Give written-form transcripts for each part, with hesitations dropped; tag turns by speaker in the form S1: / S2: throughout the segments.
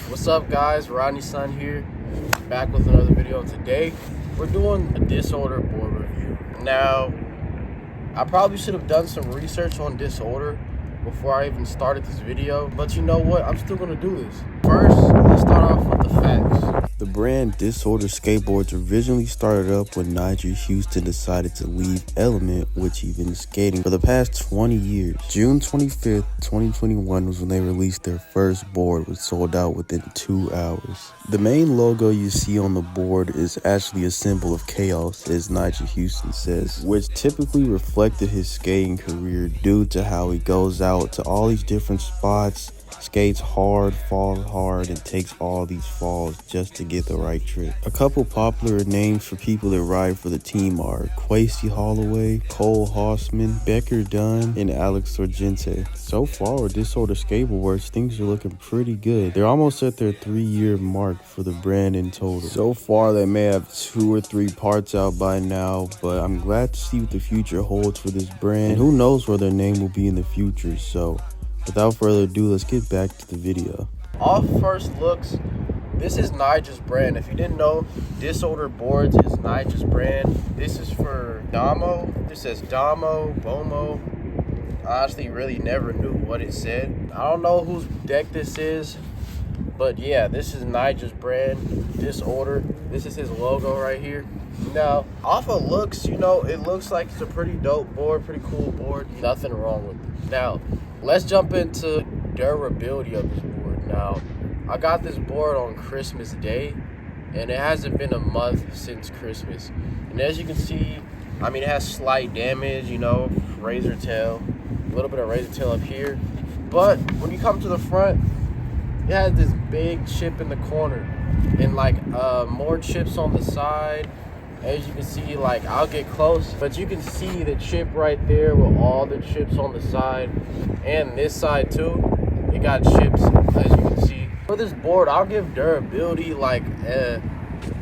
S1: What's up, guys? Rodney Son here, back with another video. Today we're doing a disorder board review. Now, I probably should have done some research on disorder before I even started this video, but you know what, I'm still gonna do this. First, let's start off with the facts.
S2: The brand Disorder Skateboards originally started up when Nigel Houston decided to leave Element, which he'd been skating for the past 20 years. June 25th, 2021 was when they released their first board, which sold out within 2 hours. The main logo you see on the board is actually a symbol of chaos, as Nigel Houston says, which typically reflected his skating career due to how he goes out to all these different spots, skates hard, falls hard, and takes all these falls just to get the right trick. A couple popular names for people that ride for the team are Quasey Holloway, Cole Hossman, Becker Dunn, and Alex Sorgente. So far with Disorder Skateboards, things are looking pretty good. They're almost at their 3-year mark for the brand in total. So far they may have 2 or 3 parts out by now, but I'm glad to see what the future holds for this brand, and who knows where their name will be in the future. So without further ado, let's get back to the video.
S1: Off first looks, this is Nigel's brand. If you didn't know, Disorder Boards is Nigel's brand. This is for Damo. This says Damo, Bomo. I honestly really never knew what it said. I don't know whose deck this is, but yeah, this is Nigel's brand, Disorder. This is his logo right here. Now, off of looks, you know, it looks like it's a pretty dope board, pretty cool board. Nothing wrong with it. Now, let's jump into durability of this board. Now, I got this board on Christmas Day, and it hasn't been a month since Christmas. And as you can see, I mean, it has slight damage, you know, razor tail, a little bit of razor tail up here. But when you come to the front, it has this big chip in the corner, and like more chips on the side. As you can see, like, I'll get close, but you can see the chip right there with all the chips on the side, and this side too. It got chips, as you can see. For this board, I'll give durability like I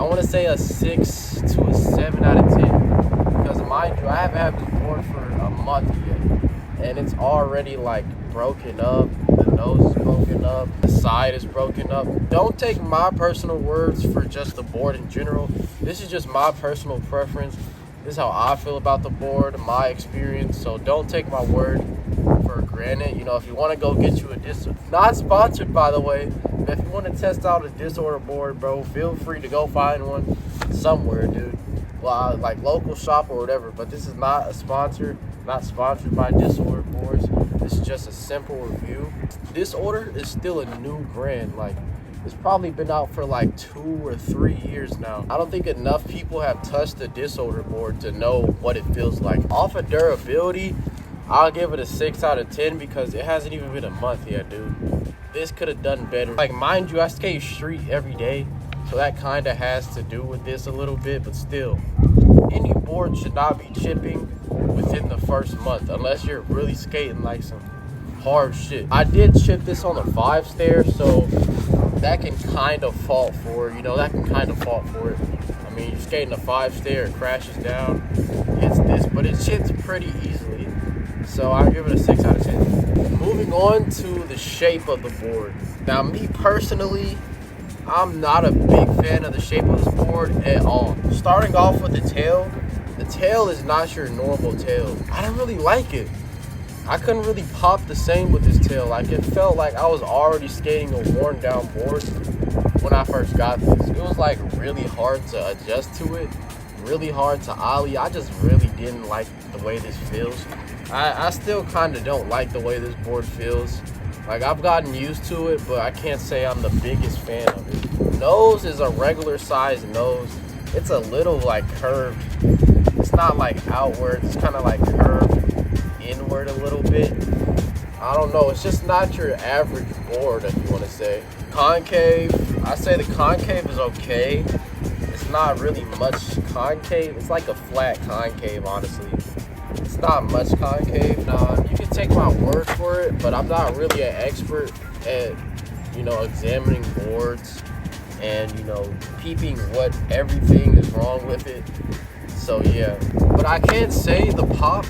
S1: want to say a 6 to a 7 out of 10, because mind you, I haven't had this board for a month yet, and it's already like broken up. The nose is broken up, the side is broken up. Don't take my personal words for just the board in general. This is just my personal preference. This is how I feel about the board, my experience. So don't take my word for granted. You know, if you want to go get you a Disorder, not sponsored by the way, but if you want to test out a Disorder board, bro, feel free to go find one somewhere, dude. Well, like local shop or whatever. But this is not a sponsor, not sponsored by Disorder boards. This is just a simple review. Disorder is still a new brand. Like, it's probably been out for like 2 or 3 years now. I don't think enough people have touched the Disorder board to know what it feels like. Off of durability, I'll give it a 6 out of 10 because it hasn't even been a month yet, dude. This could have done better. Like, mind you, I skate street every day, so that kind of has to do with this a little bit, but still, any board should not be chipping within the first month unless you're really skating like some hard shit. I did chip this on the 5 stair, so that can kind of fault for it. You know, that can kind of fault for it. I mean, you're skating a 5 stair, it crashes down, hits this, but it chips pretty easily. So I'll give it a 6 out of 10. Moving on to the shape of the board. Now, me personally, I'm not a big fan of the shape of this board at all. Starting off with the tail is not your normal tail. I don't really like it. I couldn't really pop the same with this tail. Like, it felt like I was already skating a worn down board when I first got this. It was like really hard to adjust to it, really hard to ollie. I just really didn't like the way this feels. I still kind of don't like the way this board feels. Like, I've gotten used to it, but I can't say I'm the biggest fan of it. Nose is a regular size nose. It's a little like curved. It's not like outward, it's kind of like curved inward a little bit. I don't know, it's just not your average board, if you want to say. Concave, I say the concave is okay. It's not really much concave. It's like a flat concave, honestly. It's not much concave. Now, you can take my word for it, but I'm not really an expert at, you know, examining boards and, you know, peeping what everything is wrong with it. So yeah, but I can't say the pop,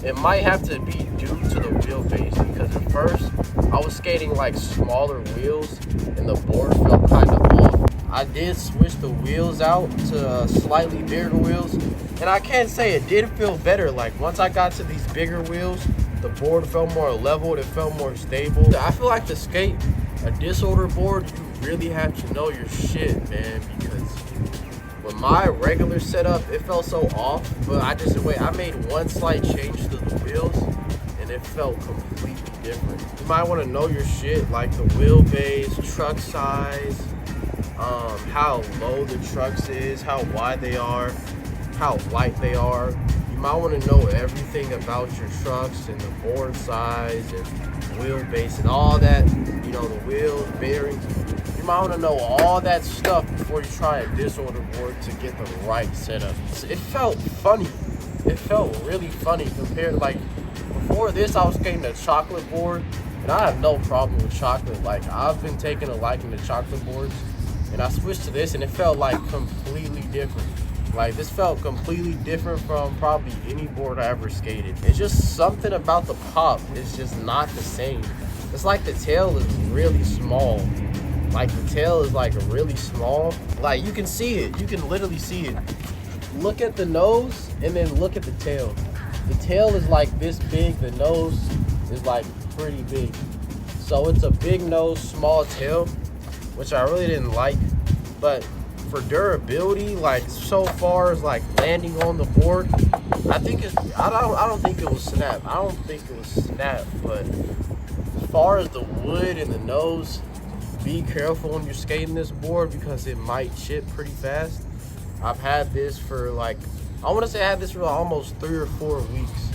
S1: it might have to be due to the wheelbase, because at first I was skating like smaller wheels and the board I did switch the wheels out to slightly bigger wheels, and I can't say it did feel better. Like once I got to these bigger wheels, the board felt more leveled, it felt more stable. I feel like to skate a disorder board, you really have to know your shit, man, because with my regular setup, it felt so off, but I made one slight change to the wheels, and it felt completely different. You might want to know your shit, like the wheelbase, truck size, how low the trucks is, how wide they are, how light they are. You might want to know everything about your trucks and the board size and wheelbase and all that, you know, the wheels, bearings. You might want to know all that stuff before you try a disorder board to get the right setup. It felt funny. It felt really funny compared to, like, before this I was skating a chocolate board, and I have no problem with chocolate. Like, I've been taking a liking to chocolate boards, and I switched to this and it felt like completely different. Like, this felt completely different from probably any board I ever skated. It's just something about the pop. It's just not the same. It's like the tail is really small. Like, the tail is like really small. Like, you can see it. You can literally see it. Look at the nose and then look at the tail. The tail is like this big. The nose is like pretty big. So it's a big nose, small tail, which I really didn't like. But for durability, like, so far as like landing on the board, I think it's, I don't think it was snap. I don't think it was snap, but as far as the wood and the nose, be careful when you're skating this board because it might chip pretty fast. I've had this for like, I want to say I had this for almost 3 or 4 weeks.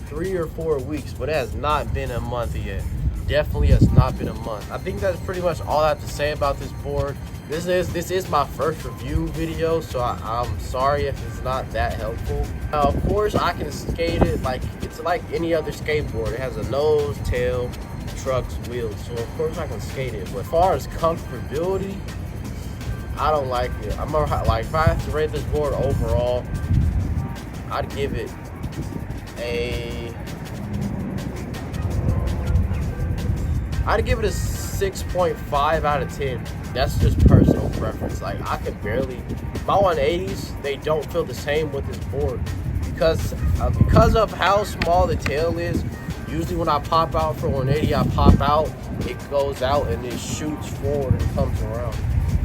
S1: 3 or 4 weeks, but it has not been a month yet. Definitely has not been a month. I think that's pretty much all I have to say about this board. This is my first review video, so I'm sorry if it's not that helpful. Of course, I can skate it like it's like any other skateboard. It has a nose, tail, trucks, wheels, so of course I can skate it. But as far as comfortability, I don't like it. I'm gonna, like, if I have to rate this board overall, I'd give it a 6.5 out of 10. That's just personal preference. Like, I could barely, my 180s, they don't feel the same with this board because of how small the tail is. Usually when I pop out for 180, I pop out, it goes out and it shoots forward and comes around.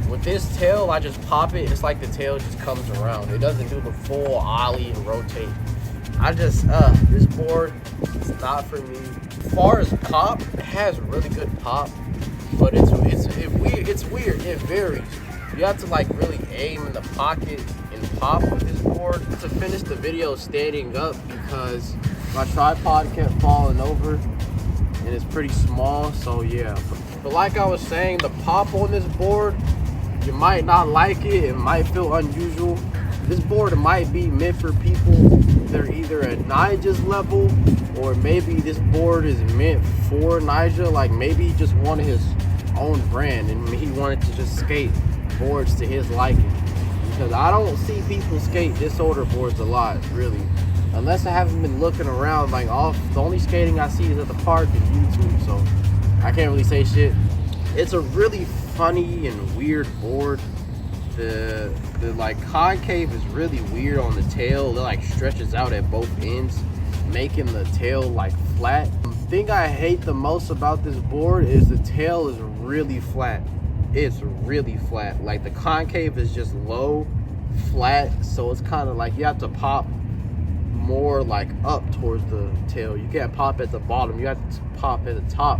S1: With this tail, I just pop it. It's like the tail just comes around. It doesn't do the full ollie and rotate. This board is not for me. As far as pop, it has really good pop, but it's weird. It varies. You have to like really aim in the pocket and pop with this board. To finish the video standing up because my tripod kept falling over and it's pretty small, so yeah. But like I was saying, the pop on this board, you might not like it. It might feel unusual. This board might be meant for people. They're either at Nigel's level, or maybe this board is meant for Nigel. Like, maybe he just wanted his own brand and he wanted to just skate boards to his liking. Because I don't see people skate disorder boards a lot, really. Unless I haven't been looking around, like, the only skating I see is at the park and YouTube, so I can't really say shit. It's a really funny and weird board. The like concave is really weird on the tail. It like stretches out at both ends, making the tail like flat. The thing I hate the most about this board is the tail is really flat. It's really flat. Like, the concave is just low, flat, so it's kind of like you have to pop more like up towards the tail. You can't pop at the bottom. You have to pop at the top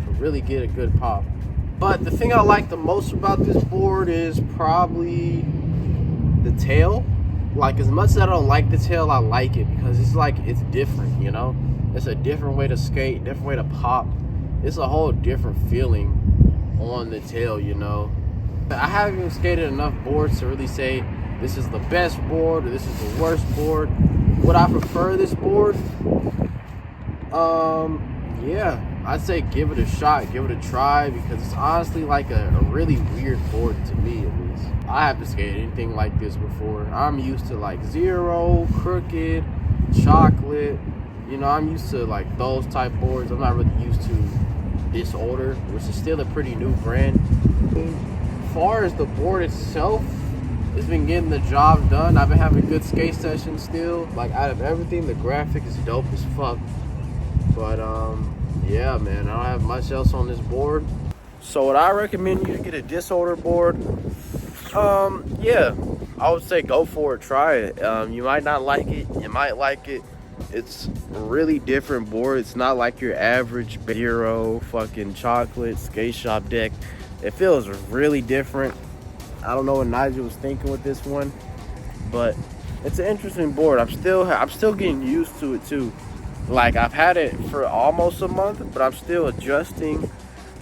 S1: to really get a good pop. But the thing I like the most about this board is probably the tail. Like, as much as I don't like the tail, I like it because it's like, it's different, you know? It's a different way to skate, different way to pop. It's a whole different feeling on the tail, you know? I haven't even skated enough boards to really say this is the best board or this is the worst board. Would I prefer this board? Yeah, I'd say give it a shot, give it a try, because it's honestly like a really weird board to me, at least. I haven't skated anything like this before. I'm used to like Zero, Crooked, Chocolate. You know, I'm used to like those type boards. I'm not really used to Disorder, which is still a pretty new brand. As far as the board itself, it's been getting the job done. I've been having good skate sessions still. Like, out of everything, the graphic is dope as fuck. But yeah, man, I don't have much else on this board. So would I recommend you to get a disorder board? Yeah, I would say go for it, try it. You might not like it, you might like it. It's a really different board. It's not like your average Bureau fucking chocolate skate shop deck. It feels really different. I don't know what Nigel was thinking with this one, but it's an interesting board. I'm still getting used to it too. Like, I've had it for almost a month, but I'm still adjusting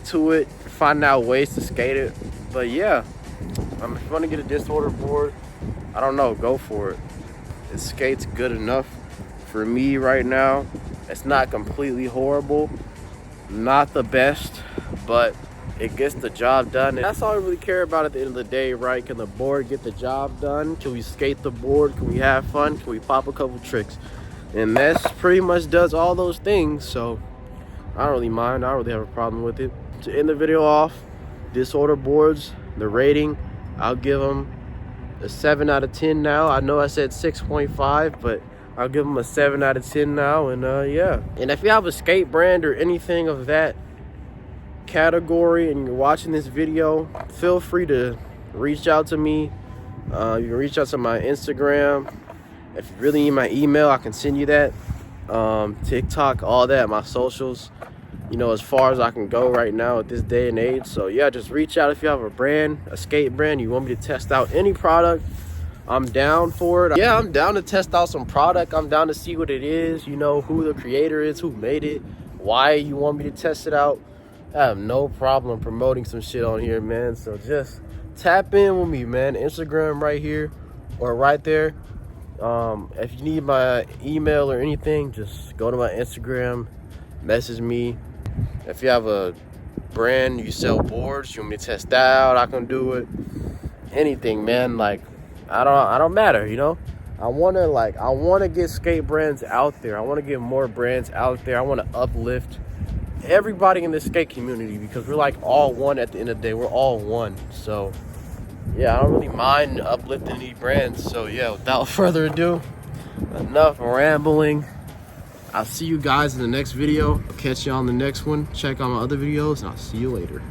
S1: to it, finding out ways to skate it. But yeah, if you want to get a disorder board, I don't know, go for it. It skates good enough for me right now. It's not completely horrible, not the best, but it gets the job done. And that's all I really care about at the end of the day, right? Can the board get the job done? Can we skate the board? Can we have fun? Can we pop a couple tricks? And that's pretty much does all those things. So I don't really mind. I don't really have a problem with it. To end the video off, disorder boards, the rating, I'll give them a 7 out of 10 now. I know I said 6.5, but I'll give them a 7 out of 10 now. And yeah. And if you have a skate brand or anything of that category and you're watching this video, feel free to reach out to me. You can reach out to my Instagram. If you really need my email, I can send you that. TikTok, all that, my socials, you know, as far as I can go right now at this day and age. So yeah, just reach out if you have a brand, a skate brand, you want me to test out any product. I'm down for it. Yeah, I'm down to test out some product. I'm down to see what it is, you know, who the creator is, who made it, why you want me to test it out. I have no problem promoting some shit on here, man. So just tap in with me, man. Instagram right here or right there. If you need my email or anything, just go to my Instagram, message me. If you have a brand, you sell boards, you want me to test that out, I can do it. Anything, man. Like, I don't matter, you know. I want to get skate brands out there. I want to get more brands out there. I want to uplift everybody in the skate community, because we're like all one at the end of the day. We're all one. So yeah, I don't really mind uplifting any brands. So yeah, without further ado, enough rambling. I'll see you guys in the next video. I'll catch you on the next one. Check out my other videos, and I'll see you later.